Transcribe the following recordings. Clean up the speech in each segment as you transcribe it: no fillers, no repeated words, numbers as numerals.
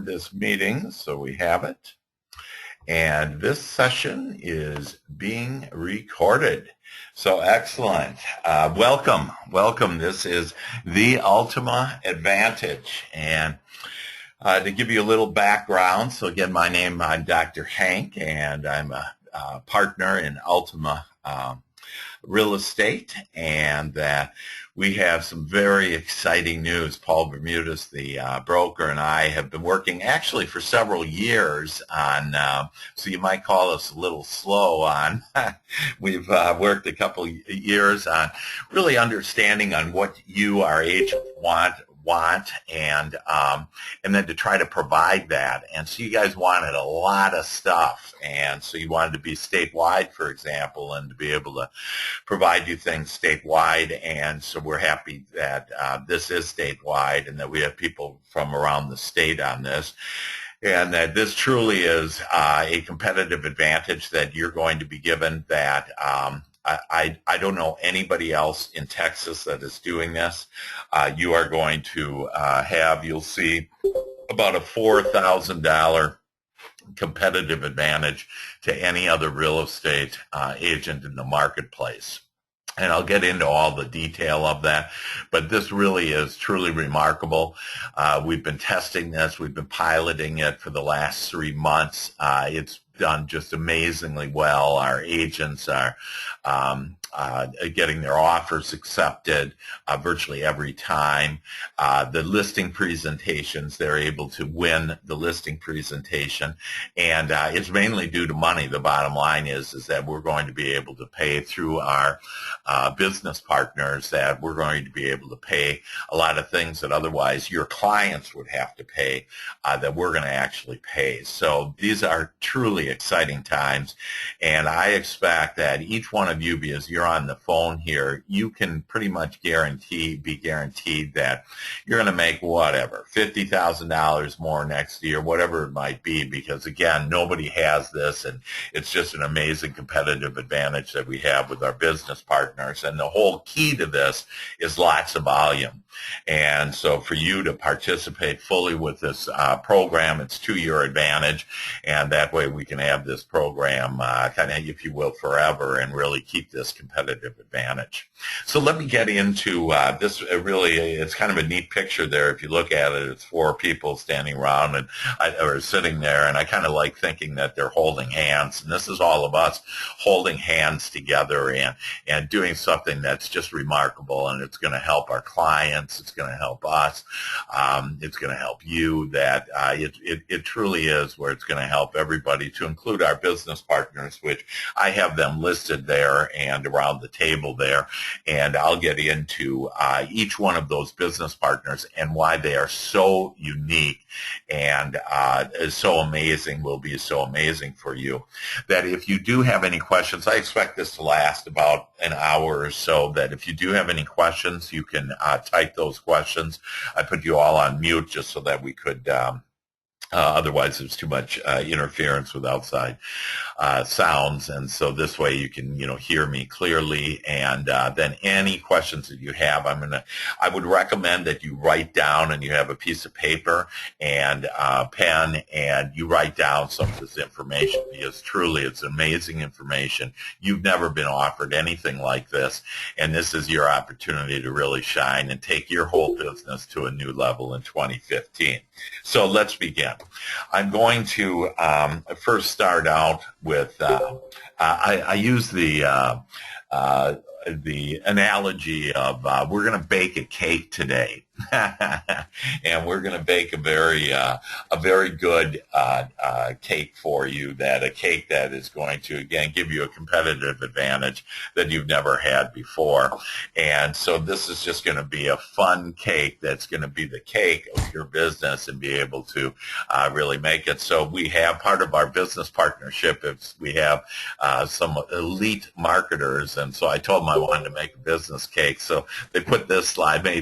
this meeting, so we have it. And this session is being recorded. So excellent. Welcome. This is the Ultima Advantage. And to give you a little background, so again, I'm Dr. Hank, and I'm a partner in Ultima Real Estate, and we have some very exciting news. Paul Bermudez, the broker, and I have been working actually for several years on, so you might call us a little slow on, we've worked a couple years on really understanding on what you, our agents, want and then to try to provide that. And so you guys wanted a lot of stuff, and so you wanted to be statewide, for example, and to be able to provide you things statewide. And so we're happy that this is statewide and that we have people from around the state on this, and that this truly is a competitive advantage that you're going to be given. That I don't know anybody else in Texas that is doing this. You are going to you'll see about a $4,000 competitive advantage to any other real estate agent in the marketplace. And I'll get into all the detail of that, but this really is truly remarkable. We've been testing this. We've been piloting it for the last 3 months. It's done just amazingly well. Our agents are getting their offers accepted virtually every time. The listing presentations, they're able to win the listing presentation, and it's mainly due to money. The bottom line is that we're going to be able to pay through our business partners, that we're going to be able to pay a lot of things that otherwise your clients would have to pay, that we're going to actually pay. So these are truly exciting times, and I expect that each one of you, because you're on the phone here, you can pretty much be guaranteed that you're going to make whatever, $50,000 more next year, whatever it might be, because again, nobody has this, and it's just an amazing competitive advantage that we have with our business partners. And the whole key to this is lots of volume. And so for you to participate fully with this program, it's to your advantage, and that way we can have this program kind of, if you will, forever, and really keep this competitive advantage. So let me get into this. It's kind of a neat picture there. If you look at it, it's 4 people standing around or sitting there, and I kind of like thinking that they're holding hands, and this is all of us holding hands together and doing something that's just remarkable, and it's going to help our clients. It's going to help us. It's going to help you. That it truly is where it's going to help everybody, to include our business partners, which I have them listed there and around the table there. And I'll get into each one of those business partners and why they are so unique and is so amazing, will be so amazing for you. That if you do have any questions, I expect this to last about an hour or so, that if you do have any questions, you can type those questions. I put you all on mute just so that we could otherwise there's too much interference with outside sounds, and so this way you can hear me clearly. And then any questions that you have, I would recommend that you write down, and you have a piece of paper and a pen, and you write down some of this information, because truly it's amazing information. You've never been offered anything like this, and this is your opportunity to really shine and take your whole business to a new level in 2015. So let's begin. I'm going to first start out with, I use the analogy of we're going to bake a cake today. And we're going to bake a very good cake for you, that a cake that is going to, again, give you a competitive advantage that you've never had before. And so this is just going to be a fun cake that's going to be the cake of your business and be able to really make it. So we have part of our business partnership is we have some elite marketers. And so I told my I wanted to make a business cake. So they made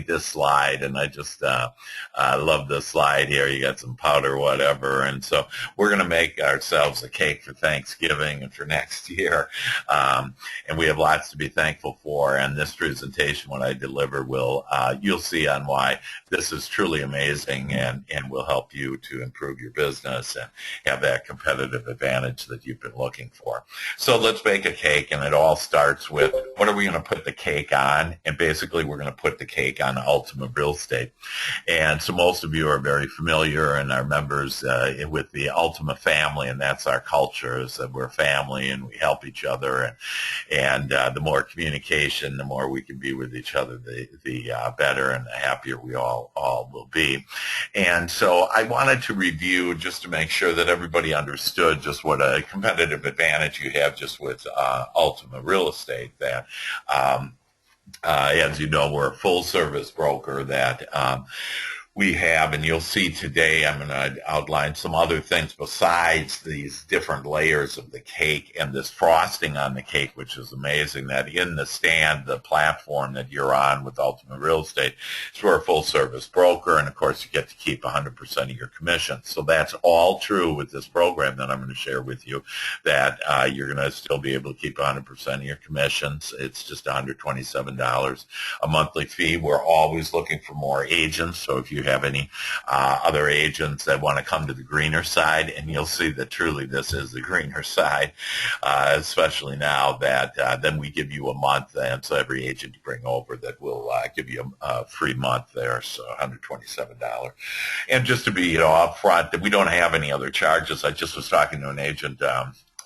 this slide, and I just love this slide here. You got some powder, whatever. And so we're going to make ourselves a cake for Thanksgiving and for next year. And we have lots to be thankful for. And this presentation, when I deliver, you'll see on why this is truly amazing and will help you to improve your business and have that competitive advantage that you've been looking for. So let's bake a cake, and it all starts with, what are we going to put the cake on? And basically, we're going to put the cake on Ultima Real Estate. And so most of you are very familiar and are members with the Ultima family, and that's our culture, is that we're family and we help each other. And the more communication, the more we can be with each other, the better and the happier we all will be. And so I wanted to review just to make sure that everybody understood just what a competitive advantage you have just with Ultima Real Estate. That as you know, we're a full-service broker that we have, and you'll see today I'm going to outline some other things besides these different layers of the cake and this frosting on the cake, which is amazing, that in the stand, the platform that you're on with Ultima Real Estate, is we're a full-service broker, and of course you get to keep 100% of your commission. So that's all true with this program that I'm going to share with you, that you're going to still be able to keep 100% of your commissions. It's just $127 a monthly fee. We're always looking for more agents, so if you have any other agents that want to come to the greener side, and you'll see that truly this is the greener side, especially now that then we give you a month, and so every agent you bring over that will give you a free month there, so $127. And just to be upfront, that we don't have any other charges. I just was talking to an agent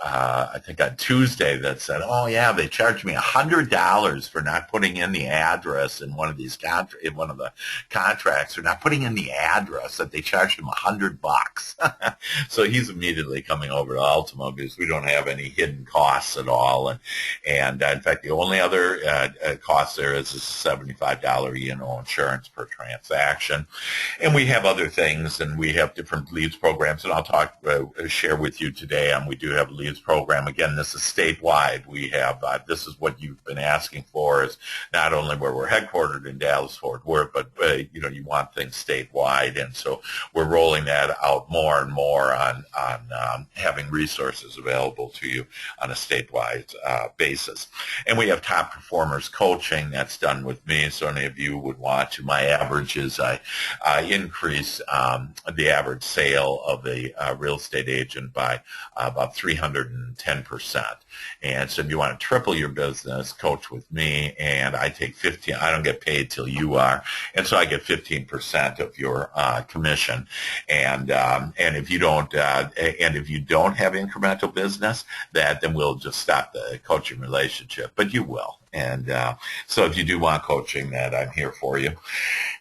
I think on Tuesday that said, oh yeah, they charged me $100 for not putting in the address in one of these in one of the contracts, for not putting in the address, that they charged him $100. So he's immediately coming over to Ultima because we don't have any hidden costs at all. And in fact, the only other cost there is a $75 E&O insurance per transaction. And we have other things, and we have different leads programs, and I'll share with you today. We do have a leads program. Again, this is statewide. We have, this is what you've been asking for, is not only where we're headquartered in Dallas-Fort Worth, but you want things statewide. And so we're rolling that out more and more on having resources available to you on a statewide basis. And we have top performers coaching that's done with me. So any of you would watch my averages, I increase the average sale of a real estate agent by about 310%. And so if you want to triple your business, coach with me, and I take 15. I don't get paid till you are, and so I get 15% of your commission. And if you don't have incremental business, then we'll just stop the coaching relationship. But you will. And so if you do want coaching, that I'm here for you.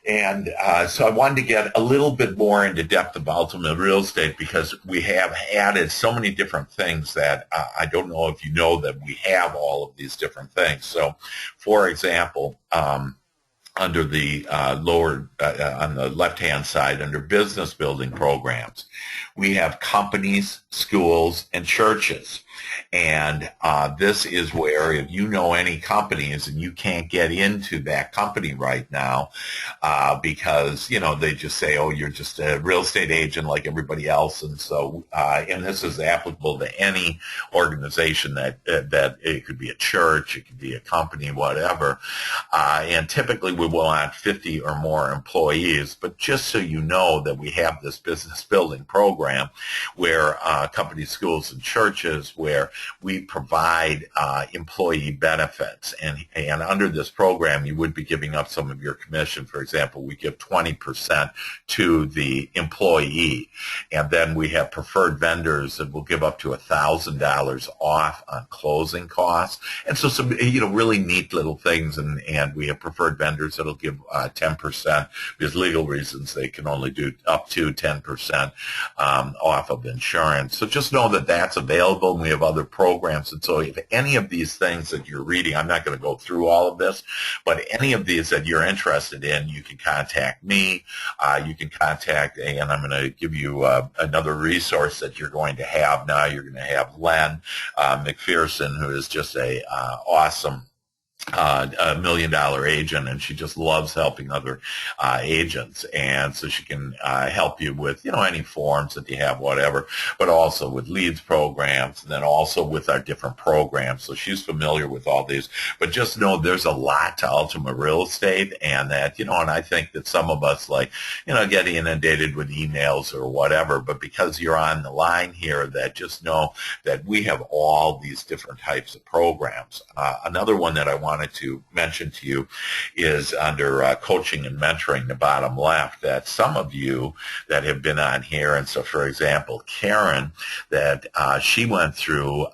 And so I wanted to get a little bit more into depth of Ultima Real Estate, because we have added so many different things that I don't know if you know that we have all of these different things. So, for example, under the on the left-hand side, under business building programs, we have companies, schools, and churches. And this is where, if you know any companies and you can't get into that company right now because, they just say, oh, you're just a real estate agent like everybody else. And so, and this is applicable to any organization that it could be a church, it could be a company, whatever. And typically we will want 50 or more employees. But just so you know that we have this business building program where companies, schools, and churches, where we provide employee benefits. And under this program, you would be giving up some of your commission. For example, we give 20% to the employee. And then we have preferred vendors that will give up to $1,000 off on closing costs. And so some, really neat little things. And we have preferred vendors that'll give 10%, because legal reasons they can only do up to 10% off of insurance. So just know that that's available, and we have other programs. And so if any of these things that you're reading, I'm not going to go through all of this, but any of these that you're interested in, you can contact me. You can contact, and I'm going to give you another resource that you're going to have now. You're going to have Len McPherson, who is just a awesome $1 million agent, and she just loves helping other agents. And so she can help you with, any forms that you have, whatever, but also with leads programs, and then also with our different programs. So she's familiar with all these. But just know there's a lot to Ultima Real Estate, and that, and I think that some of us get inundated with emails or whatever, but because you're on the line here, that just know that we have all these different types of programs. Another one that I wanted to mention to you is under coaching and mentoring, the bottom left, that some of you that have been on here, and so for example, Karen, that she went through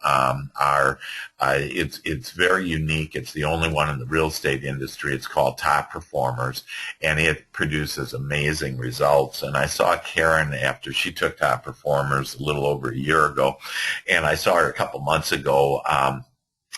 it's very unique. It's the only one in the real estate industry. It's called Top Performers, and it produces amazing results. And I saw Karen after she took Top Performers a little over a year ago, and I saw her a couple months ago.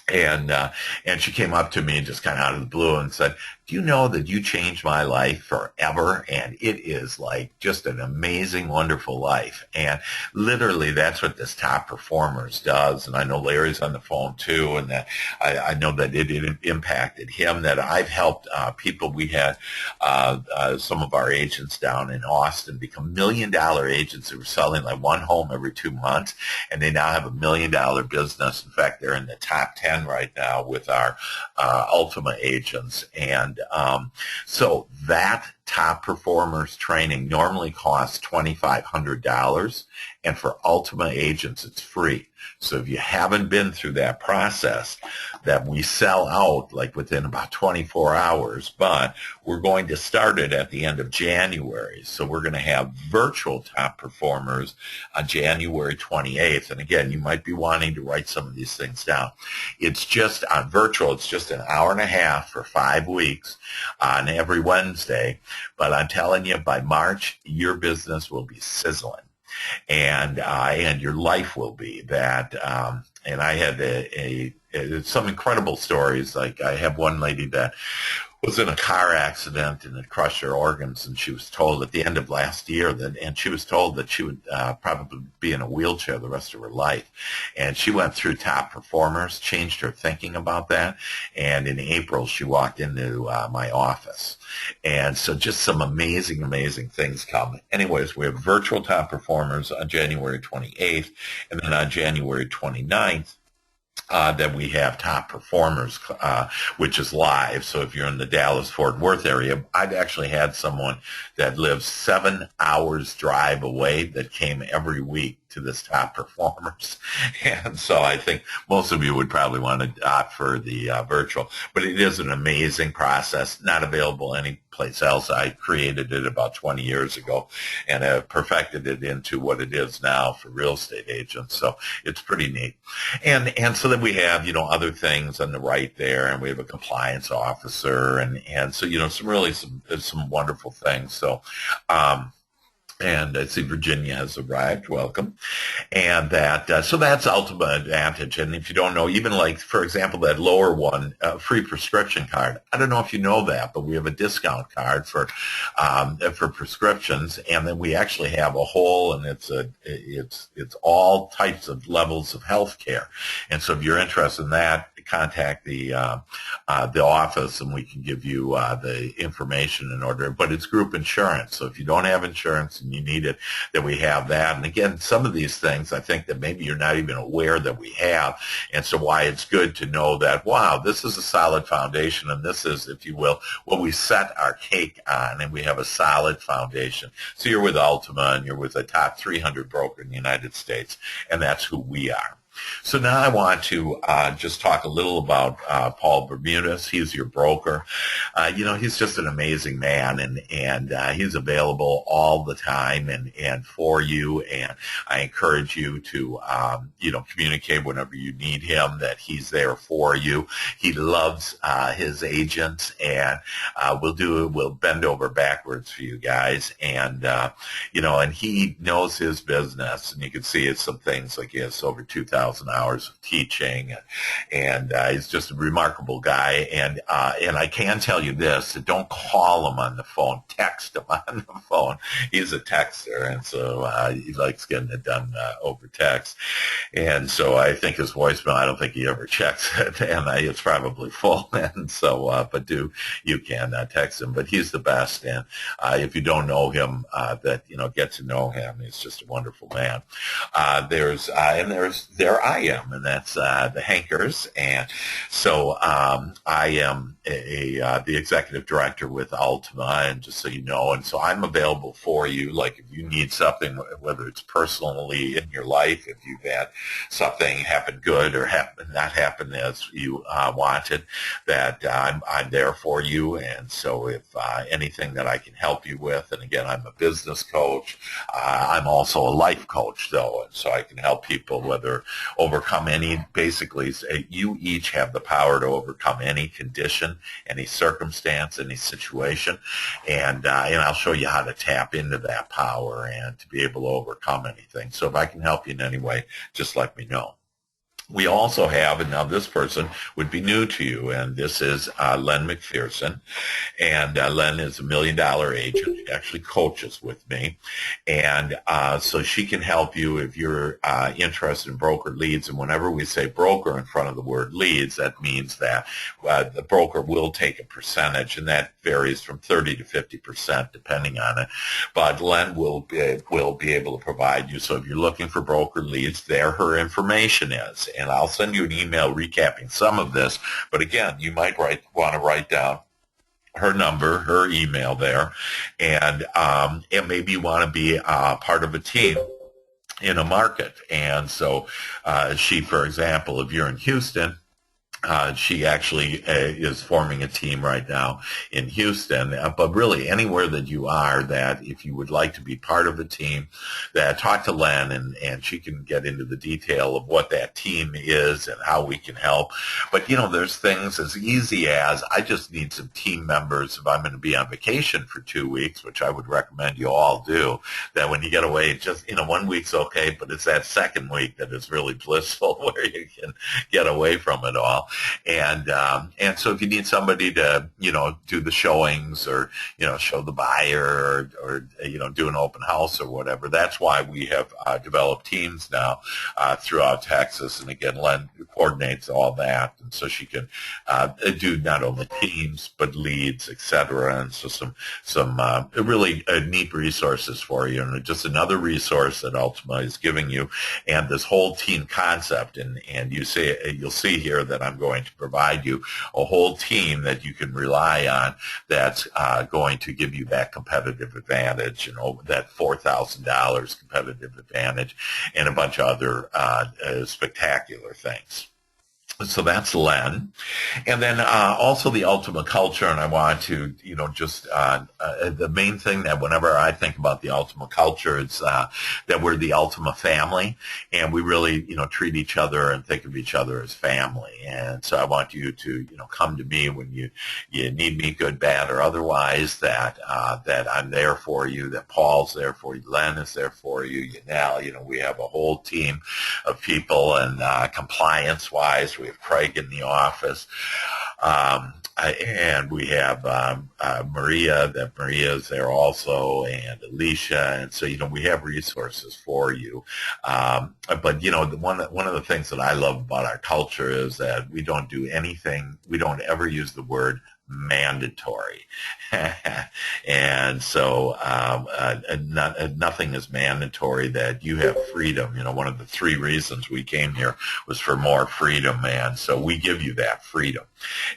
And she came up to me just kind of out of the blue and said, "Do you know that you changed my life forever?" And it is like just an amazing, wonderful life. And literally that's what this Top Performers does. And I know Larry's on the phone too, and that I know that it impacted him, that I've helped people. We had some of our agents down in Austin become $1 million agents who were selling like one home every 2 months, and they now have $1 million business. In fact, they're in the top 10 right now with our Ultima agents. And so that Top Performers training normally costs $2,500, and for Ultima agents, it's free. So if you haven't been through that process, that we sell out like within about 24 hours, but we're going to start it at the end of January. So we're going to have virtual Top Performers on January 28th. And again, you might be wanting to write some of these things down. It's just on virtual. It's just an hour and a half for 5 weeks on every Wednesday. But I'm telling you, by March, your business will be sizzling. And your life will be that. And I had some incredible stories. Like I have one lady that was in a car accident and it crushed her organs, and she was told at the end of last year and she was told that she would probably be in a wheelchair the rest of her life. And she went through Top Performers, changed her thinking about that, and in April she walked into my office. And so just some amazing, amazing things come. Anyways, we have virtual Top Performers on January 28th, and then on January 29th, that we have Top Performers, which is live. So if you're in the Dallas-Fort Worth area, I've actually had someone that lives 7 hours drive away that came every week to this Top Performers. And so I think most of you would probably want to opt for the virtual. But it is an amazing process, not available anyplace else. I created it about 20 years ago and have perfected it into what it is now for real estate agents. So it's pretty neat. And so then we have, other things on the right there, and we have a compliance officer, and so, some wonderful things. So, and I see Virginia has arrived. Welcome. And so that's Ultima Advantage. And if you don't know, even like, for example, that lower one, free prescription card. I don't know if you know that, but we have a discount card for prescriptions. And then we actually have a whole, and it's all types of levels of health care. And so if you're interested in that, contact the office, and we can give you the information in order. But it's group insurance. So if you don't have insurance and you need it, then we have that. And again, some of these things I think that maybe you're not even aware that we have. And so why it's good to know that, wow, this is a solid foundation, and this is, if you will, what we set our cake on, and we have a solid foundation. So you're with Ultima, and you're with a top 300 broker in the United States, and that's who we are. So now I want to just talk a little about Paul Bermudez. He's your broker. He's just an amazing man, and he's available all the time and for you. And I encourage you to communicate whenever you need him, that he's there for you. He loves his agents, and we'll bend over backwards for you guys. And and he knows his business, and you can see it's some things like he has over 2,000 5,000 hours of teaching, and he's just a remarkable guy. And I can tell you this: don't call him on the phone, text him on the phone. He's a texter, and so he likes getting it done over text. And so I think his voicemail, I don't think he ever checks it, and it's probably full. And so, but you can text him. But he's the best, and if you don't know him, get to know him. He's just a wonderful man. There I am, and that's the Hankers. And so I am the executive director with Ultima, and just so you know, and so I'm available for you. Like if you need something, whether it's personally in your life, if you've had something happen good or not happen as you wanted, that I'm there for you. And so if anything that I can help you with, and again, I'm a business coach. I'm also a life coach, though, and so I can help people whether overcome any. Basically, you each have the power to overcome any condition, any circumstance, any situation, and I'll show you how to tap into that power and to be able to overcome anything. So if I can help you in any way, just let me know. We also have, and now this person would be new to you, and this is Len McPherson. And Len is $1 million agent. She actually coaches with me. And so she can help you if you're interested in broker leads. And whenever we say broker in front of the word leads, that means that the broker will take a percentage, and that varies from 30 to 50% depending on it. But Len will be able to provide you. So if you're looking for broker leads, there her information is. And I'll send you an email recapping some of this. But again, you might want to write down her number, her email there, and maybe you want to be part of a team in a market. And so she, for example, if you're in Houston, she actually is forming a team right now in Houston, but really anywhere that you are, that if you would like to be part of a team, that talk to Len, and she can get into the detail of what that team is and how we can help. But, there's things as easy as I just need some team members if I'm going to be on vacation for 2 weeks, which I would recommend you all do, that when you get away, just, 1 week's okay, but it's that second week that is really blissful where you can get away from it all. And so if you need somebody to, do the showings or, show the buyer or do an open house or whatever, that's why we have developed teams now throughout Texas. And again, Len coordinates all that. And so she can do not only teams, but leads, et cetera. And so some really neat resources for you. And just another resource that Ultima is giving you, and this whole team concept. And you'll see here that I'm going to provide you a whole team that you can rely on that's going to give you that competitive advantage, that $4,000 competitive advantage, and a bunch of other spectacular things. So that's Len. And then also the Ultima culture, and I want to, the main thing that whenever I think about the Ultima culture, it's that we're the Ultima family, and we really, treat each other and think of each other as family. And so I want you to, come to me when you need me, good, bad, or otherwise, that I'm there for you, that Paul's there for you, Len is there for you, Yanel, we have a whole team of people, and compliance-wise, we have Craig in the office, and we have Maria. That Maria is there also, and Alicia, and so we have resources for you. But one of the things that I love about our culture is that we don't do anything. We don't ever use the word mandatory. And so nothing is mandatory, that you have freedom. One of the 3 reasons we came here was for more freedom, and so we give you that freedom,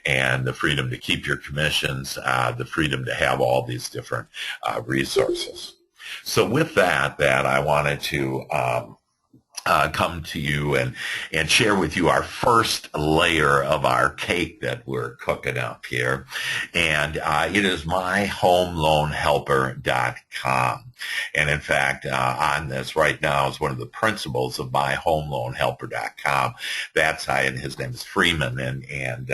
and the freedom to keep your commissions, the freedom to have all these different resources. So with that I wanted to come to you and share with you our first layer of our cake that we're cooking up here. And it is myhomeloanhelper.com. And in fact, on this right now is one of the principals of myhomeloanhelper.com. That side, his name is Freeman, and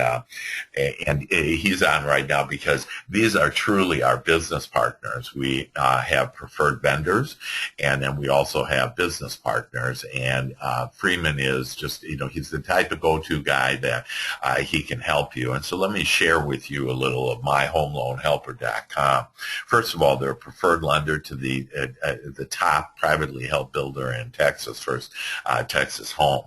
he's on right now because these are truly our business partners. We have preferred vendors, and then we also have business partners. And Freeman is just, he's the type of go-to guy that he can help you. And so let me share with you a little of myhomeloanhelper.com. First of all, they're a preferred lender to the top privately held builder in Texas, First Texas Home.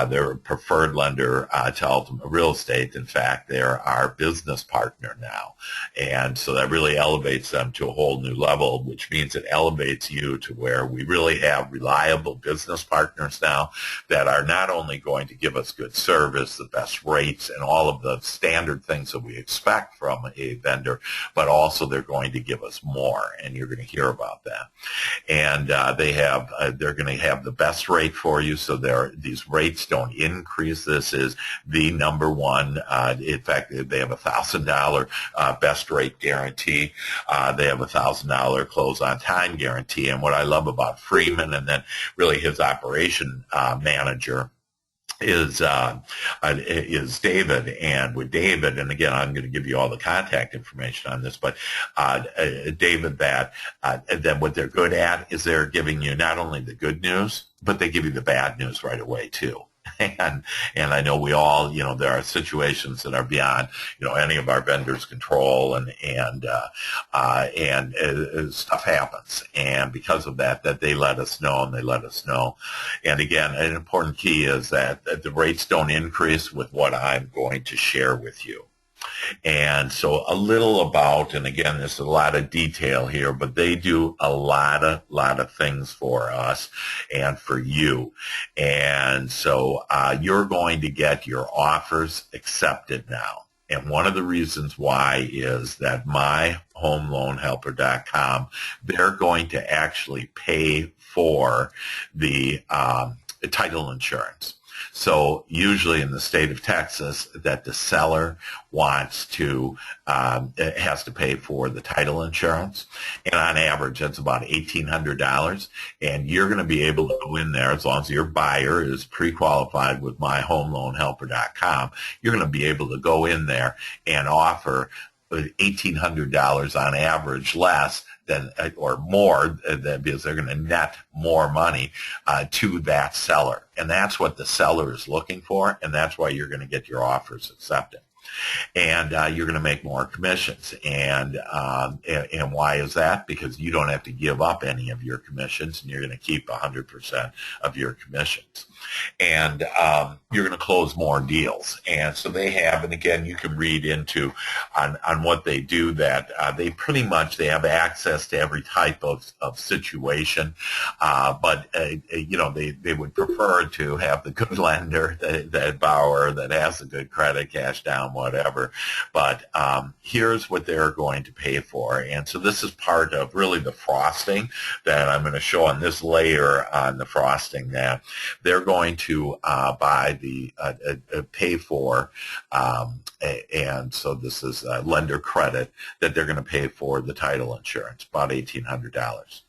They're a preferred lender to Ultima Real Estate. In fact, they're our business partner now. And so that really elevates them to a whole new level, which means it elevates you to where we really have reliable business partners now that are not only going to give us good service, the best rates, and all of the standard things that we expect from a vendor, but also they're going to give us more, and you're going to hear about that. And they're going to have the best rate for you, so these rates don't increase. This is the number one. In fact, they have $1,000 best rate guarantee. They have $1,000 close on time guarantee. And what I love about Freeman, and then really his operation manager, is David. And with David, and again, I'm going to give you all the contact information on this, but David, that what they're good at is they're giving you not only the good news, but they give you the bad news right away too. And I know we all, there are situations that are beyond, any of our vendors' control, and stuff happens. And because of that they let us know, and they let us know. And again, an important key is that the rates don't increase with what I'm going to share with you. And so a little about, and again, there's a lot of detail here, but they do a lot of things for us and for you. And so you're going to get your offers accepted now. And one of the reasons why is that myhomeloanhelper.com, they're going to actually pay for the title insurance. So usually in the state of Texas, that the seller wants to, has to pay for the title insurance. And on average, that's about $1,800. And you're going to be able to go in there, as long as your buyer is pre-qualified with myhomeloanhelper.com, you're going to be able to go in there and offer $1,800 on average less than, or more, because they're going to net more money to that seller. And that's what the seller is looking for, and that's why you're going to get your offers accepted. And you're going to make more commissions. And why is that? Because you don't have to give up any of your commissions, and you're going to keep 100% of your commissions. And you're going to close more deals. And so they have, and again, you can read into on what they do, that they pretty much, they have access to every type of situation. But they would prefer to have the good lender, that borrower that has a good credit, cash down, whatever. But here's what they're going to pay for. And so this is part of really the frosting that I'm going to show on this layer on the frosting, that they're going to buy the pay for, and so this is lender credit, that they're going to pay for the title insurance, about $1,800.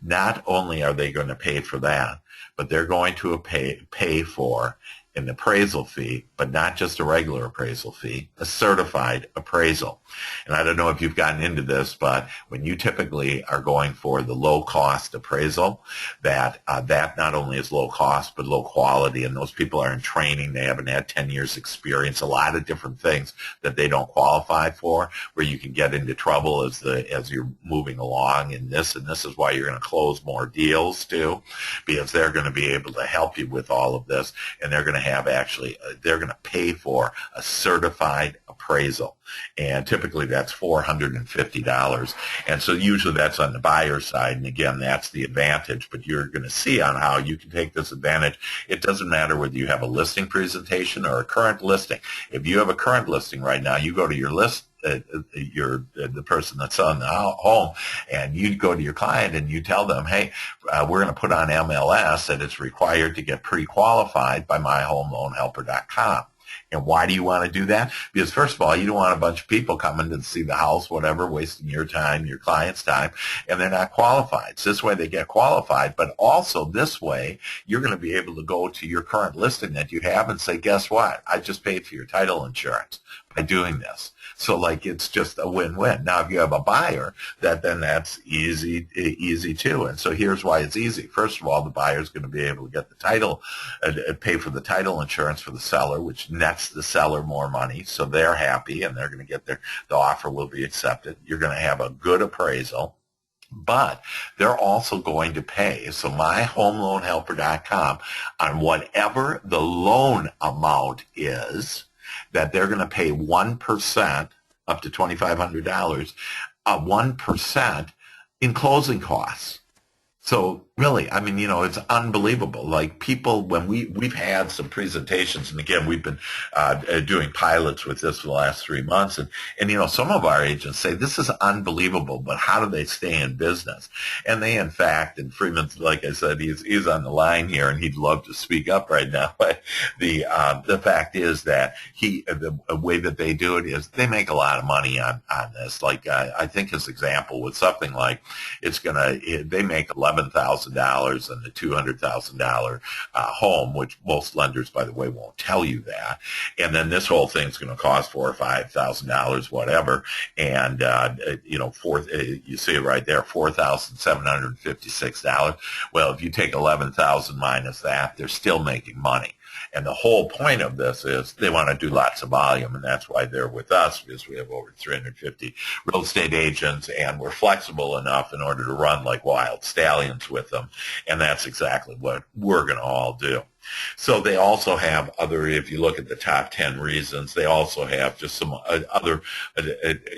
Not only are they going to pay for that, but they're going to pay for an appraisal fee, but not just a regular appraisal fee, a certified appraisal. And I don't know if you've gotten into this, but when you typically are going for the low-cost appraisal, that not only is low cost, but low quality, and those people are in training, they haven't had 10 years experience, a lot of different things that they don't qualify for, where you can get into trouble as you're moving along in this, and this is why you're going to close more deals too, because they're going to be able to help you with all of this, and they're going to have they're going to pay for a certified appraisal. And typically that's $450. And so usually that's on the buyer side. And again, that's the advantage. But you're going to see on how you can take this advantage. It doesn't matter whether you have a listing presentation or a current listing. If you have a current listing right now, you go to your list, the person that's selling the home, and you go to your client and you tell them, hey, we're going to put on MLS that it's required to get pre-qualified by myhomeloanhelper.com. And why do you want to do that? Because first of all, you don't want a bunch of people coming to see the house, whatever, wasting your time, your client's time, and they're not qualified. So this way they get qualified, but also this way you're going to be able to go to your current listing that you have and say, guess what? I just paid for your title insurance by doing this. So like it's just a win-win. Now, if you have a buyer, that's easy too. And so here's why it's easy. First of all, the buyer is going to be able to get the title, pay for the title insurance for the seller, which nets the seller more money. So they're happy and they're going to get the offer will be accepted. You're going to have a good appraisal. But they're also going to pay, so myhomeloanhelper.com, on whatever the loan amount is, that they're going to pay 1% up to $2,500, 1% in closing costs. So really, I mean, it's unbelievable. Like people, when we've had some presentations, and again, we've been doing pilots with this for the last 3 months, and some of our agents say this is unbelievable, but how do they stay in business? And they, in fact, and Freeman's, like I said, he's on the line here, and he'd love to speak up right now. But the fact is that the way that they do it is they make a lot of money on this. Like I think his example was something like they make $11,000 and the $200,000 home, which most lenders, by the way, won't tell you that. And then this whole thing's going to cost $4,000 or $5,000, whatever. And you see it right there, $4,756. Well, if you take 11,000 minus that, they're still making money. And the whole point of this is they want to do lots of volume, and that's why they're with us, because we have over 350 real estate agents, and we're flexible enough in order to run like wild stallions with them, and that's exactly what we're going to all do. So they also have if you look at the top 10 reasons, they also have just some other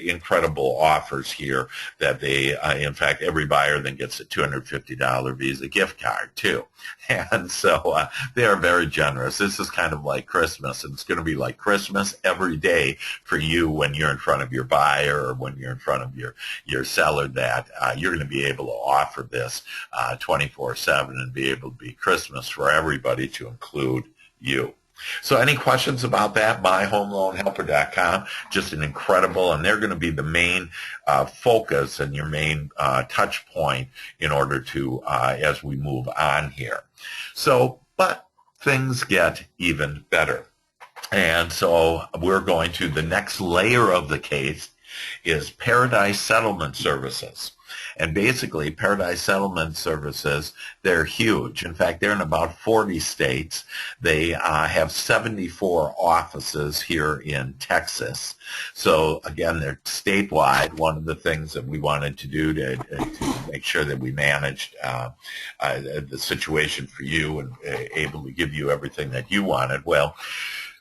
incredible offers here that they, in fact, every buyer then gets a $250 Visa gift card too. And so they are very generous. This is kind of like Christmas, and it's going to be like Christmas every day for you when you're in front of your buyer or when you're in front of your seller, that you're going to be able to offer this 24/7 and be able to be Christmas for everybody, to include you. So any questions about that? myhomeloanhelper.com. Just an incredible, and they're going to be the main focus and your main touch point in order to, as we move on here. So, but things get even better. And so we're going to, the next layer of the case is Paradise Settlement Services. And basically, Paradise Settlement Services, they're huge. In fact, they're in about 40 states. They have 74 offices here in Texas. So, again, they're statewide. One of the things that we wanted to do to make sure that we managed the situation for you and able to give you everything that you wanted, well,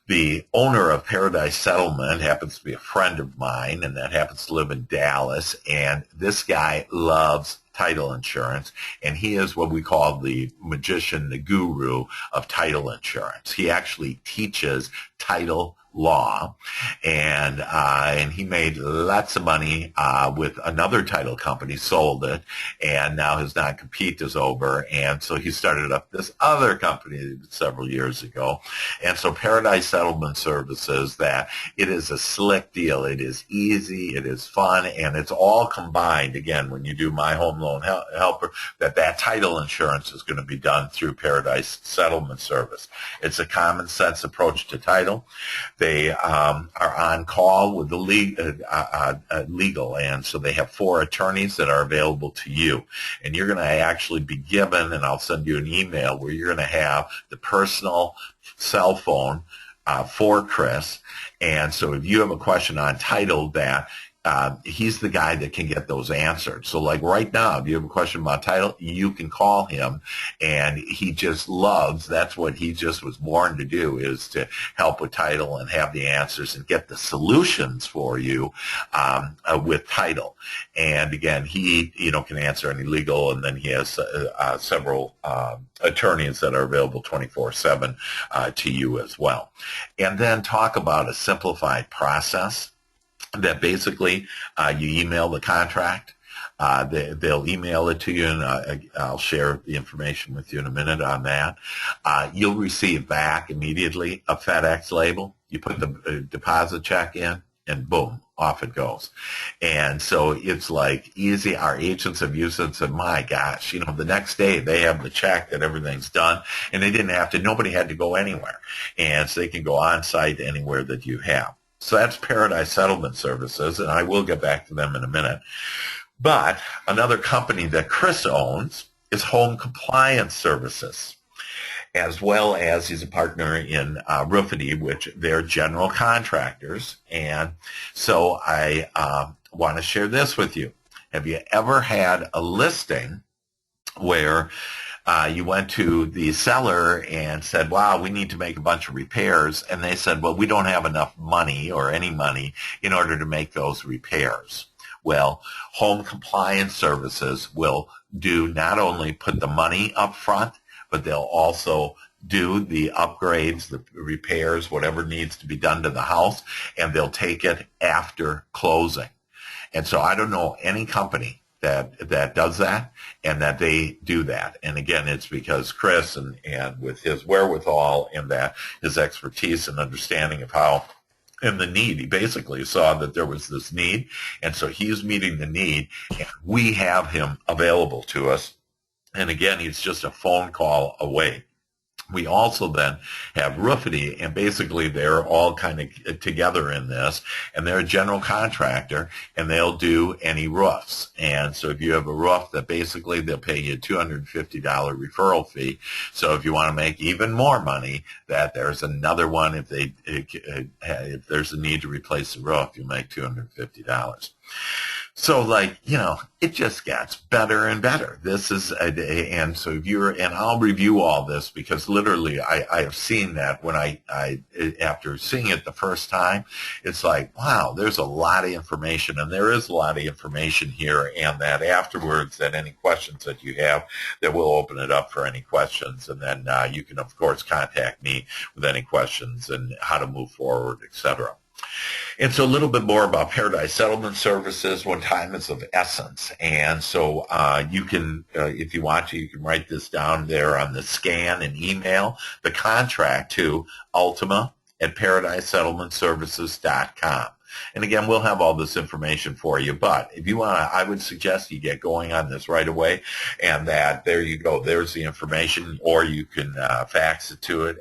the owner of Paradise Settlement happens to be a friend of mine, and that happens to live in Dallas. And this guy loves title insurance, and he is what we call the magician, the guru of title insurance. He actually teaches title law, and he made lots of money with another title company, sold it, and now his non-compete is over, and so he started up this other company several years ago. And so Paradise Settlement Services, that it is a slick deal. It is easy, it is fun, and it's all combined. Again, when you do My Home Loan Helper, that title insurance is going to be done through Paradise Settlement Service. It's a common sense approach to title. They are on call with the legal, and so they have 4 attorneys that are available to you. And you're going to actually be given, and I'll send you an email, where you're going to have the personal cell phone for Chris. And so if you have a question on title, that he's the guy that can get those answered. So like right now, if you have a question about title, you can call him, and he just loves, that's what he just was born to do, is to help with title and have the answers and get the solutions for you with title. And again, he can answer any legal, and then he has several attorneys that are available 24/7 to you as well. And then talk about a simplified process that basically you email the contract. They'll email it to you, and I'll share the information with you in a minute on that. You'll receive back immediately a FedEx label. You put the deposit check in, and boom, off it goes. And so it's like easy. Our agents have used it and said, my gosh, the next day they have the check that everything's done, and they didn't have to, nobody had to go anywhere. And so they can go on site anywhere that you have. So that's Paradise Settlement Services, and I will get back to them in a minute. But another company that Chris owns is Home Compliance Services, as well as he's a partner in Roofity, which they're general contractors. And so I want to share this with you. Have you ever had a listing where you went to the seller and said, wow, we need to make a bunch of repairs, and they said, well, we don't have enough money or any money in order to make those repairs? Well, Home Compliance Services will do not only put the money up front, but they'll also do the upgrades, the repairs, whatever needs to be done to the house, and they'll take it after closing. And so I don't know any company that does that and that they do that. And again, it's because Chris and with his wherewithal and that his expertise and understanding of how and the need, he basically saw that there was this need, and so he's meeting the need, and we have him available to us. And again, he's just a phone call away. We also then have Roofity, and basically they're all kind of together in this, and they're a general contractor, and they'll do any roofs. And so if you have a roof, that basically they'll pay you a $250 referral fee. So if you want to make even more money, that there's another one. If there's a need to replace the roof, you make $250. So it just gets better and better. This is, and so and I'll review all this because literally I have seen that when I after seeing it the first time, it's like, wow, there's a lot of information, and there is a lot of information here, and that afterwards, that any questions that you have, that we'll open it up for any questions, and then you can, of course, contact me with any questions and how to move forward, etc. And so a little bit more about Paradise Settlement Services. When time is of essence. And so you can, if you want to, you can write this down there on the scan and email the contract to ultima@paradisesettlementservices.com. And again, we'll have all this information for you. But if you want to, I would suggest you get going on this right away. And that there you go. There's the information, or you can fax it to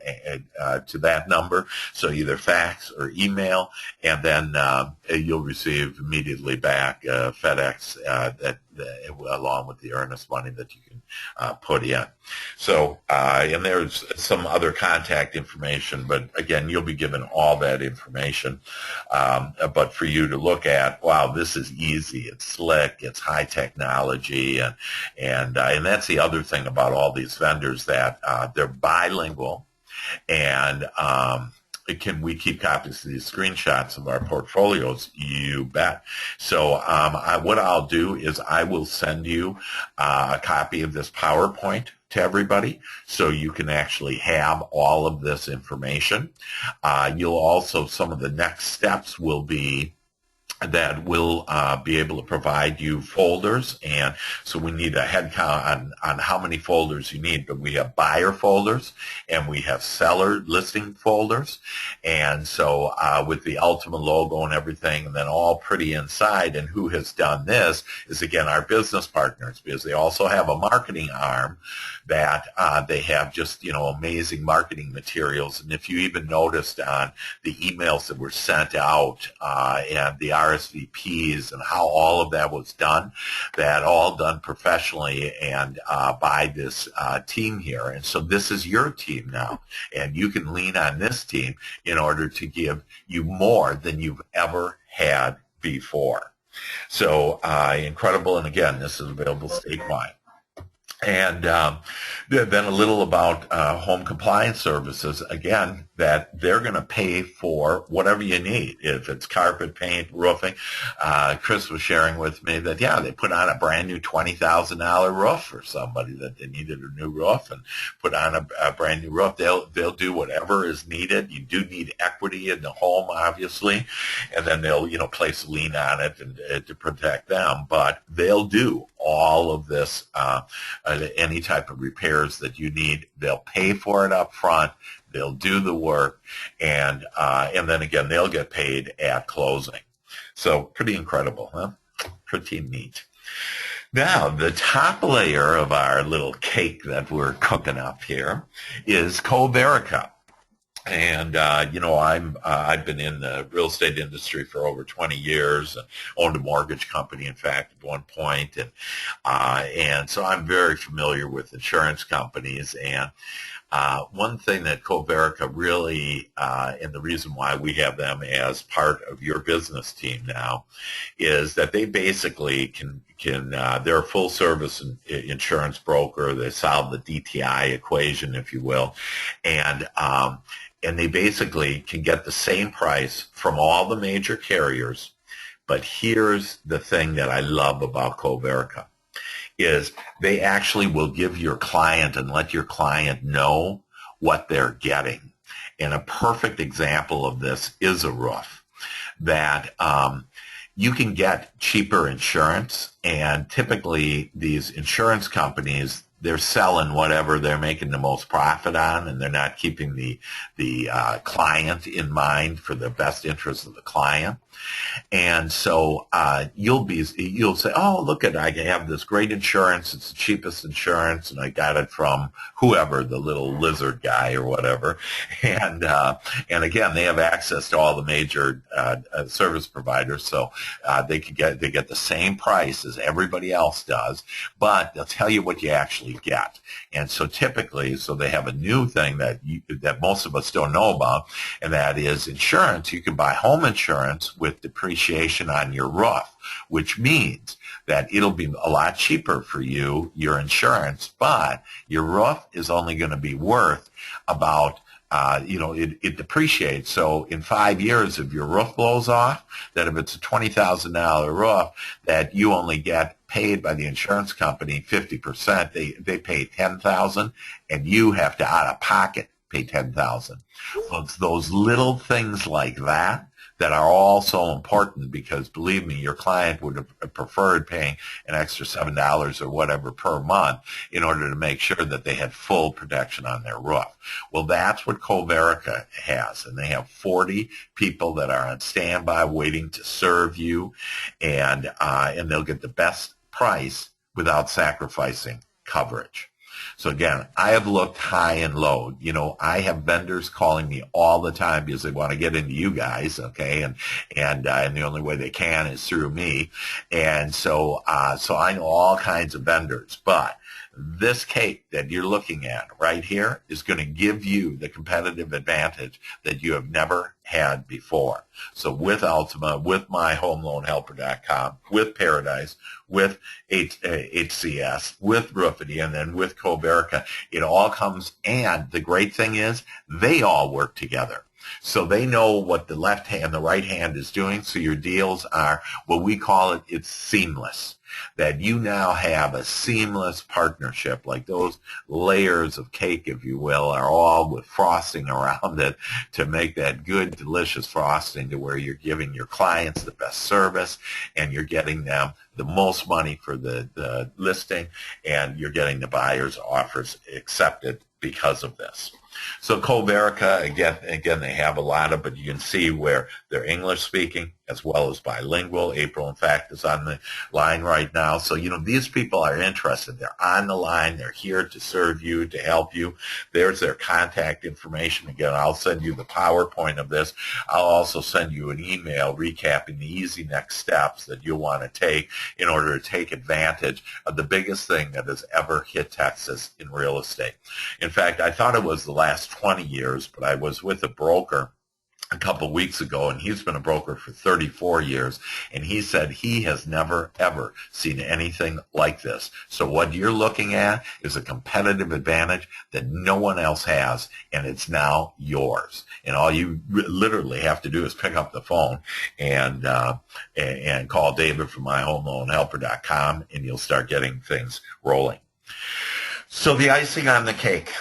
that number. So either fax or email, and then you'll receive immediately back FedEx along with the earnest money that you can put in. So, and there's some other contact information, but again, you'll be given all that information. But for you to look at, wow, this is easy, it's slick, it's high technology, and that's the other thing about all these vendors, that they're bilingual, and can we keep copies of these screenshots of our portfolios? You bet. So what I'll do is I will send you a copy of this PowerPoint to everybody, so you can actually have all of this information. You'll also, some of the next steps will be that will be able to provide you folders, and so we need a head count on how many folders you need, but we have buyer folders and we have seller listing folders, and so with the Ultima logo and everything, and then all pretty inside. And who has done this is, again, our business partners, because they also have a marketing arm that they have just, amazing marketing materials. And if you even noticed on the emails that were sent out and the RSVPs and how all of that was done, that all done professionally and by this team here. And so this is your team now, and you can lean on this team in order to give you more than you've ever had before. So incredible. And again, this is available statewide. And then a little about home compliance services. Again, that they're going to pay for whatever you need. If it's carpet, paint, roofing. Chris was sharing with me that, yeah, they put on a brand new $20,000 roof for somebody that they needed a new roof and put on a brand new roof. They'll do whatever is needed. You do need equity in the home, obviously, and then they'll, place a lien on it and to protect them. But they'll do all of this, any type of repairs that you need. They'll pay for it up front. They'll do the work, and then again, they'll get paid at closing. So pretty incredible, huh? Pretty neat. Now, the top layer of our little cake that we're cooking up here is Comerica. And, I've been in the real estate industry for over 20 years, owned a mortgage company, in fact, at one point. And so I'm very familiar with insurance companies. And one thing that Comerica really, and the reason why we have them as part of your business team now, is that they basically they're a full service insurance broker. They solve the DTI equation, if you will. And they basically can get the same price from all the major carriers. But here's the thing that I love about Comerica is they actually will give your client and let your client know what they're getting. And a perfect example of this is a roof that you can get cheaper insurance, and typically these insurance companies, they're selling whatever they're making the most profit on, and they're not keeping the client in mind for the best interest of the client. And so you'll say, oh, look I have this great insurance. It's the cheapest insurance, and I got it from whoever, the little lizard guy or whatever. And again, they have access to all the major service providers, so they get the same price as everybody else does, but they'll tell you what you actually get. And so typically, they have a new thing that most of us don't know about, and that is insurance. You can buy home insurance with depreciation on your roof, which means that it'll be a lot cheaper for you, your insurance, but your roof is only going to be worth about it depreciates. So in 5 years, if your roof blows off, that if it's a $20,000 roof, that you only get paid by the insurance company 50%. They pay $10,000, and you have to out of pocket pay $10,000. Well, it's those little things like that are all so important, because believe me, your client would have preferred paying an extra $7 or whatever per month in order to make sure that they had full protection on their roof. Well, that's what Comerica has, and they have 40 people that are on standby waiting to serve you, and they'll get the best price without sacrificing coverage. So again, I have looked high and low. I have vendors calling me all the time because they want to get into you guys, okay? And the only way they can is through me. And so I know all kinds of vendors, but this cake that you're looking at right here is going to give you the competitive advantage that you have never had before. So with Ultima, with myhomeloanhelper.com, with Paradise, with HCS, with Roofity, and then with Comerica, it all comes, and the great thing is they all work together. So they know what the left hand, the right hand is doing. So your deals are what we call it's seamless. That you now have a seamless partnership, like those layers of cake, if you will, are all with frosting around it to make that good, delicious frosting to where you're giving your clients the best service, and you're getting them the most money for the listing, and you're getting the buyer's offers accepted because of this. So Comerica, again, they have a lot of, but you can see where they're English speaking as well as bilingual. April, in fact, is on the line right now. So, these people are interested. They're on the line. They're here to serve you, to help you. There's their contact information. Again, I'll send you the PowerPoint of this. I'll also send you an email recapping the easy next steps that you'll want to take in order to take advantage of the biggest thing that has ever hit Texas in real estate. In fact, I thought it was the last 20 years, but I was with a broker a couple of weeks ago, and he's been a broker for 34 years, and he said he has never, ever seen anything like this. So what you're looking at is a competitive advantage that no one else has, and it's now yours. And all you literally have to do is pick up the phone and call David from myhomeloanhelper.com, and you'll start getting things rolling. So the icing on the cake,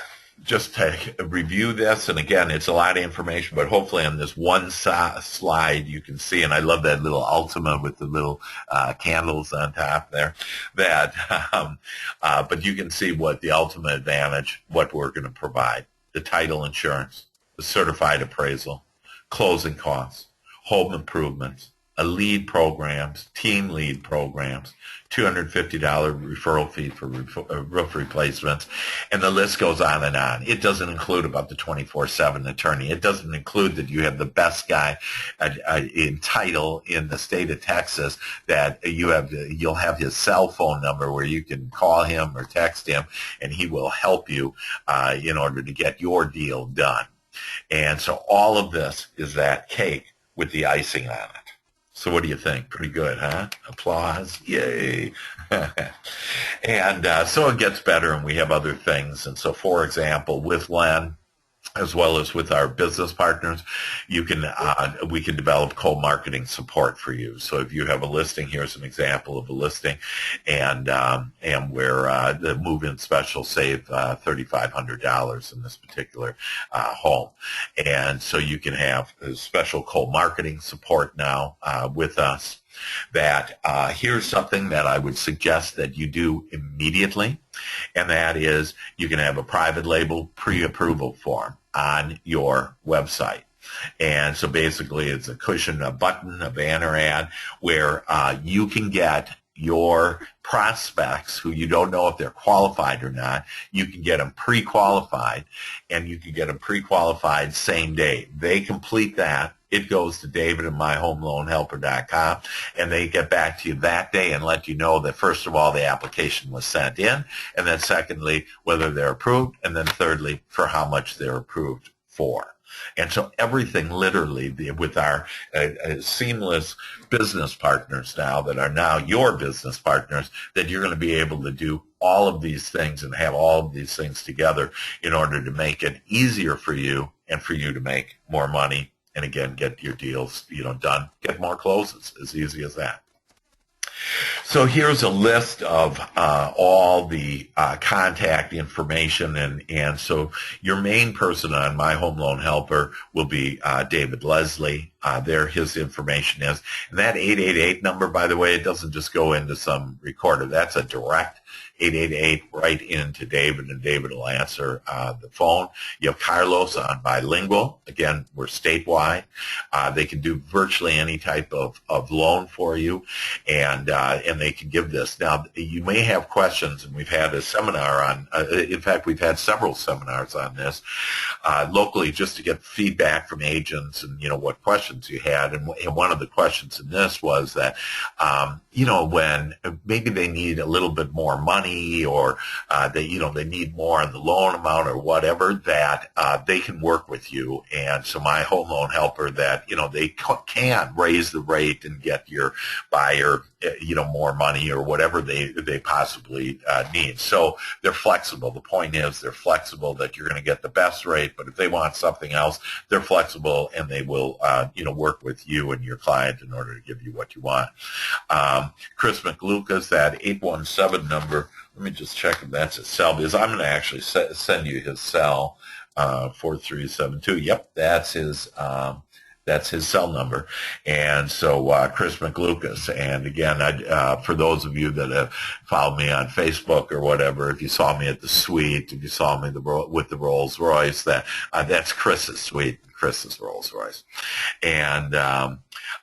just to review this, and again, it's a lot of information, but hopefully on this one slide you can see, and I love that little Ultima with the little candles on top there, that, but you can see what the Ultima Advantage, what we're going to provide: the title insurance, the certified appraisal, closing costs, home improvements, a lead programs, team lead programs, $250 referral fee for roof replacements, and the list goes on and on. It doesn't include about the 24/7 attorney. It doesn't include that you have the best guy in title in the state of Texas, that you'll have his cell phone number where you can call him or text him, and he will help you in order to get your deal done. And so all of this is that cake with the icing on it. So what do you think? Pretty good, huh? Applause. Yay. And so it gets better, and we have other things. And so, for example, with Len, as well as with our business partners, we can develop co-marketing support for you. So if you have a listing, here's an example of a listing, and where the move-in special save $3,500 in this particular home. And so you can have a special co-marketing support now with us. That here's something that I would suggest that you do immediately, and that is you can have a private label pre-approval form on your website. And so basically it's a cushion, a button, a banner ad where you can get your prospects who you don't know if they're qualified or not. You can get them pre-qualified, and you can get them pre-qualified same day. They complete that. It goes to David at myhomeloanhelper.com, and they get back to you that day and let you know that, first of all, the application was sent in, and then secondly, whether they're approved, and then thirdly, for how much they're approved for. And so everything literally with our seamless business partners now that are now your business partners, that you're going to be able to do all of these things and have all of these things together in order to make it easier for you and for you to make more money. And again, get your deals, done, get more closes, as easy as that. So here's a list of all the contact information, and so your main person on My Home Loan Helper will be David Leslie. There his information is. And that 888 number, by the way, it doesn't just go into some recorder. That's a direct 888 right into David, and David will answer the phone. You have Carlos on bilingual. Again, we're statewide. They can do virtually any type of loan for you, and they can give this. Now, you may have questions, and we've had a seminar on, in fact, we've had several seminars on this locally just to get feedback from agents and, what questions you had. And one of the questions in this was that, when maybe they need a little bit more money, or they need more on the loan amount or whatever, that they can work with you. And so My Home Loan Helper, that they can raise the rate and get your buyer more money or whatever they possibly need. So they're flexible. The point is they're flexible, that you're going to get the best rate, but if they want something else, they're flexible, and they will work with you and your client in order to give you what you want. Chris McLucas, that 817 number, let me just check if that's his cell, because I'm going to actually send you his cell, 4372. Yep, that's his cell number. And so Chris McLucas, and again, for those of you that have followed me on Facebook or whatever, if you saw me at the suite, if you saw me with the Rolls Royce, that's Chris's suite, Chris's Rolls Royce. And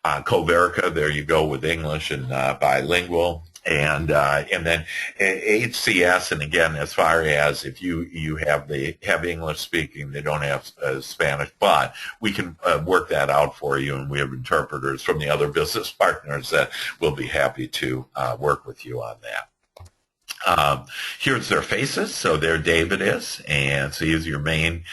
Coverica, there you go, with English and bilingual. And then HCS, and again, as far as if you have English speaking, they don't have Spanish, but we can work that out for you, and we have interpreters from the other business partners that will be happy to work with you on that. Here's their faces. So there David is. And so he's your main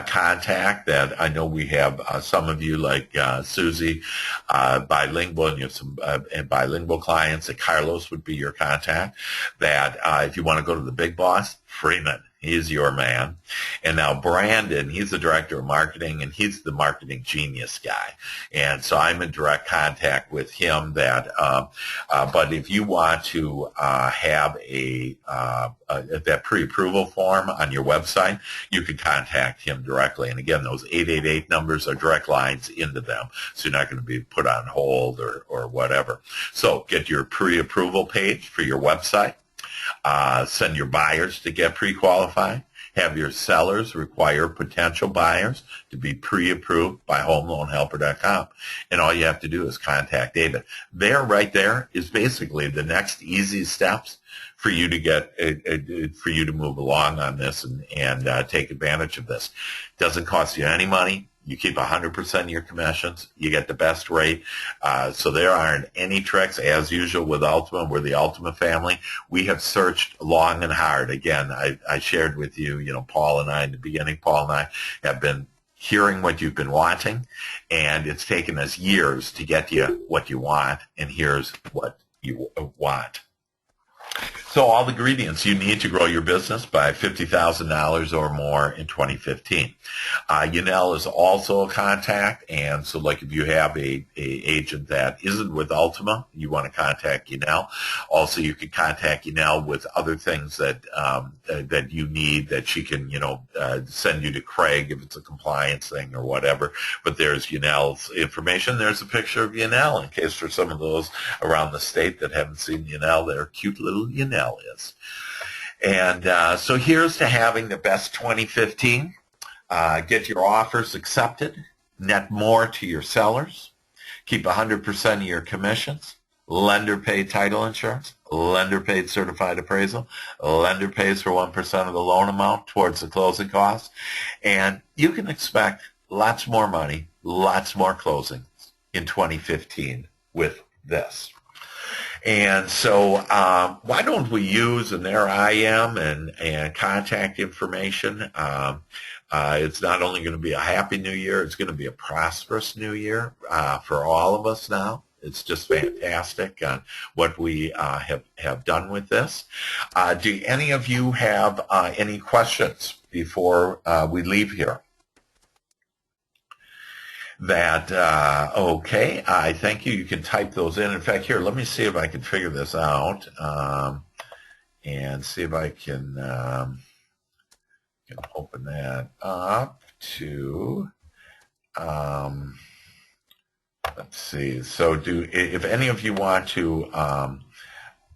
contact that I know we have some of you like Susie, bilingual, and you have some and bilingual clients. That Carlos would be your contact. That if you want to go to the big boss, Freeman. He's your man. And now Brandon, he's the director of marketing, and he's the marketing genius guy. And so I'm in direct contact with him. But if you want to have that pre-approval form on your website, you can contact him directly. And again, those 888 numbers are direct lines into them, so you're not going to be put on hold or whatever. So get your pre-approval page for your website. Send your buyers to get pre-qualified. Have your sellers require potential buyers to be pre-approved by homeloanhelper.com. And all you have to do is contact David. Right there is basically the next easy steps for you to for you to move along on this and take advantage of this. Doesn't cost you any money. You keep 100% of your commissions. You get the best rate. So there aren't any tricks. As usual with Ultima, we're the Ultima family. We have searched long and hard. Again, I shared with you, Paul and I in the beginning, Paul and I have been hearing what you've been wanting, and it's taken us years to get you what you want, and here's what you want. So all the ingredients you need to grow your business by $50,000 or more in 2015. Yanel is also a contact, and so like if you have a agent that isn't with Ultima, you want to contact Yanel. Also, you can contact Yanel with other things that that you need that she can send you to Craig if it's a compliance thing or whatever. But there's Yanel's information. There's a picture of Yanel in case for some of those around the state that haven't seen Yanel. They're cute little Yanel is. And so here's to having the best 2015. Get your offers accepted. Net more to your sellers. Keep 100% of your commissions. Lender paid title insurance. Lender paid certified appraisal. Lender pays for 1% of the loan amount towards the closing costs. And you can expect lots more money, lots more closings in 2015 with this. And so why don't we use, and there I am, and contact information. It's not only going to be a happy new year, it's going to be a prosperous new year for all of us now. It's just fantastic on what we have done with this. Do any of you have any questions before we leave here? Okay, I thank you. You can type those in. In fact, here, let me see if I can figure this out and see if I can open that up to, let's see. So if any of you want to, I'm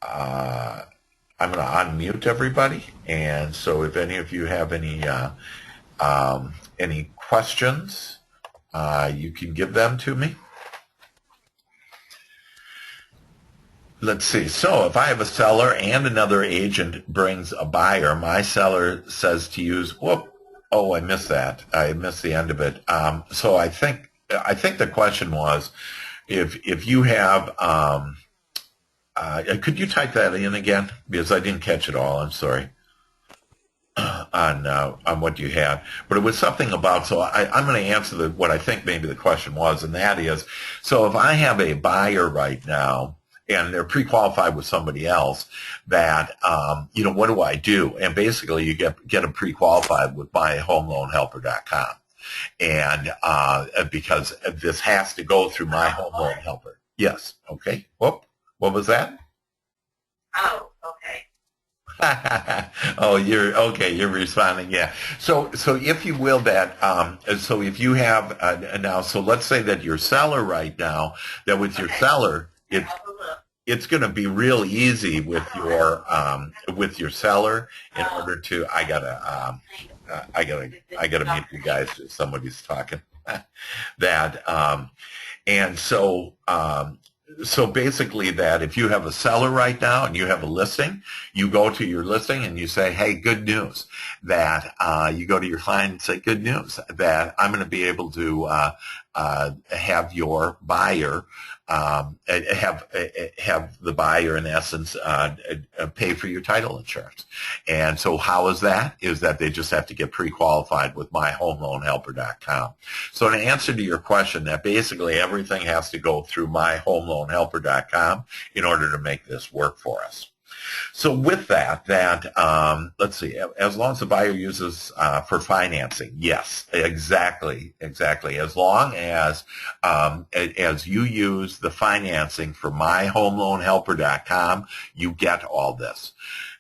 going to unmute everybody. And so if any of you have any questions, you can give them to me. Let's see. So if I have a seller and another agent brings a buyer, my seller says to use, I missed that. I missed the end of it. So I think the question was, if you have, could you type that in again? Because I didn't catch it all. I'm sorry. On what you had, but it was something about, so I'm going to answer what I think maybe the question was, and that is, so if I have a buyer right now and they're pre-qualified with somebody else, that what do I do? And basically you get them pre-qualified with myhomeloanhelper.com, and because this has to go through My Home Loan Helper. Yes. Okay. What was that? Oh, okay. Oh, you're responding. Yeah. So if you will, so if you have now, so let's say that your seller right now, that with your seller, it's going to be real easy with your seller in order to, I gotta mute you guys. Somebody's talking. And so basically that if you have a seller right now and you have a listing, you go to your listing and you say, hey, good news, that you go to your client and say, good news, that I'm going to be able to have your buyer have the buyer in essence pay for your title insurance. And so how is that? Is that they just have to get pre-qualified with myhomeloanhelper.com. So in answer to your question, that basically everything has to go through myhomeloanhelper.com in order to make this work for us. So with that, let's see, as long as the buyer uses for financing, yes, exactly. As long as you use the financing for myhomeloanhelper.com, you get all this.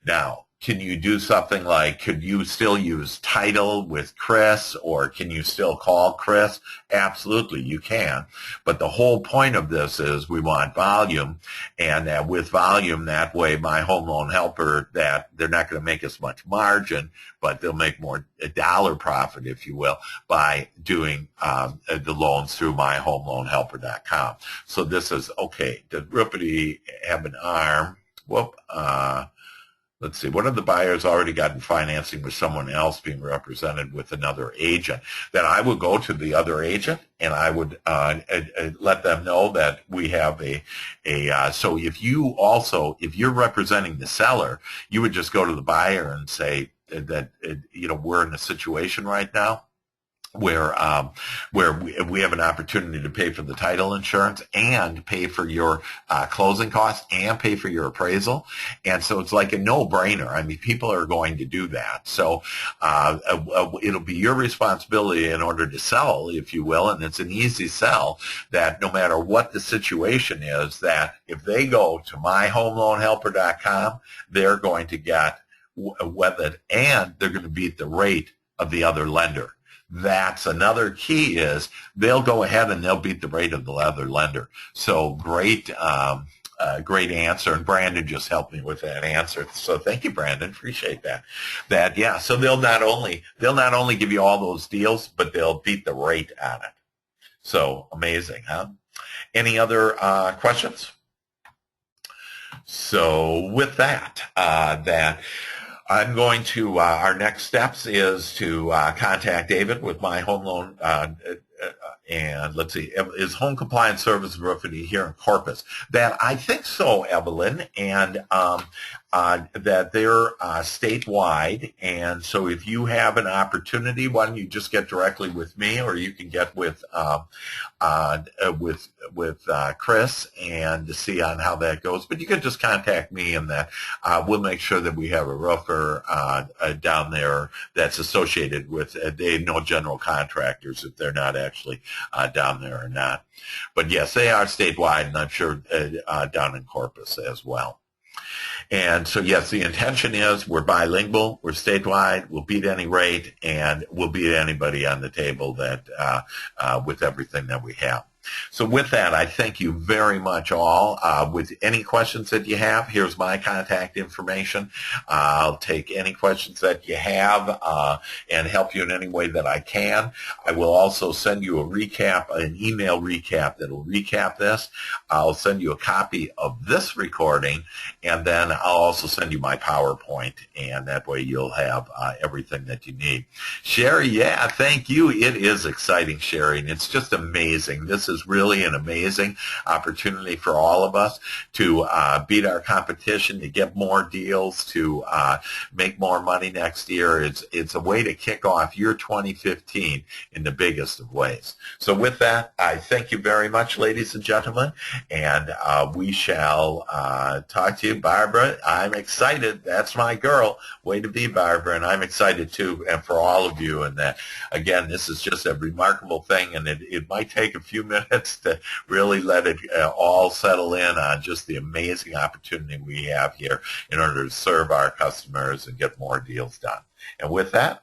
Now, can you do something like, could you still use title with Chris, or can you still call Chris? Absolutely, you can. But the whole point of this is we want volume, and with volume, that way my home loan helper, that they're not going to make as much margin, but they'll make more a dollar profit, if you will, by doing the loans through myhomeloanhelper.com. So this is, okay, does Rupity have an arm? Whoop, let's see, one of the buyers already gotten financing with someone else being represented with another agent. Then I would go to the other agent and I would let them know that we have so if you're representing the seller, you would just go to the buyer and say that, we're in a situation right now where we have an opportunity to pay for the title insurance and pay for your closing costs and pay for your appraisal. And so it's like a no-brainer. I mean, people are going to do that. So it'll be your responsibility in order to sell, if you will, and it's an easy sell, that no matter what the situation is, that if they go to myhomeloanhelper.com, they're going to get weathered and they're going to beat the rate of the other lender. That's another key, is they'll go ahead and they'll beat the rate of the other lender. So great answer. And Brandon just helped me with that answer. So thank you, Brandon. Appreciate that. Yeah. So they'll not only give you all those deals, but they'll beat the rate on it. So amazing, huh? Any other questions? So with that, I'm going to, our next steps is to contact David with my home loan, and let's see, is Home Compliance Service Rupity here in Corpus? That I think so, Evelyn, and that they're statewide, and so if you have an opportunity, why don't you just get directly with me, or you can get with Chris and to see on how that goes. But you can just contact me, and that we'll make sure that we have a roofer down there that's associated with. They know general contractors if they're not actually down there or not. But yes, they are statewide, and I'm sure down in Corpus as well. And so, yes, the intention is we're bilingual, we're statewide, we'll beat any rate, and we'll beat anybody on the table that with everything that we have. So with that, I thank you very much all. With any questions that you have, here's my contact information. I'll take any questions that you have and help you in any way that I can. I will also send you a recap, an email recap that will recap this. I'll send you a copy of this recording, and then I'll also send you my PowerPoint, and that way you'll have everything that you need. Sherry, yeah, thank you. It is exciting, Sherry, and it's just amazing. This is really an amazing opportunity for all of us to beat our competition, to get more deals, to make more money next year. It's a way to kick off year 2015 in the biggest of ways. So with that, I thank you very much, ladies and gentlemen, and we shall talk to you. Barbara, I'm excited. That's my girl. Way to be, Barbara, and I'm excited too, and for all of you. And that, again, this is just a remarkable thing, and it might take a few minutes to really let it all settle in on just the amazing opportunity we have here in order to serve our customers and get more deals done. And with that,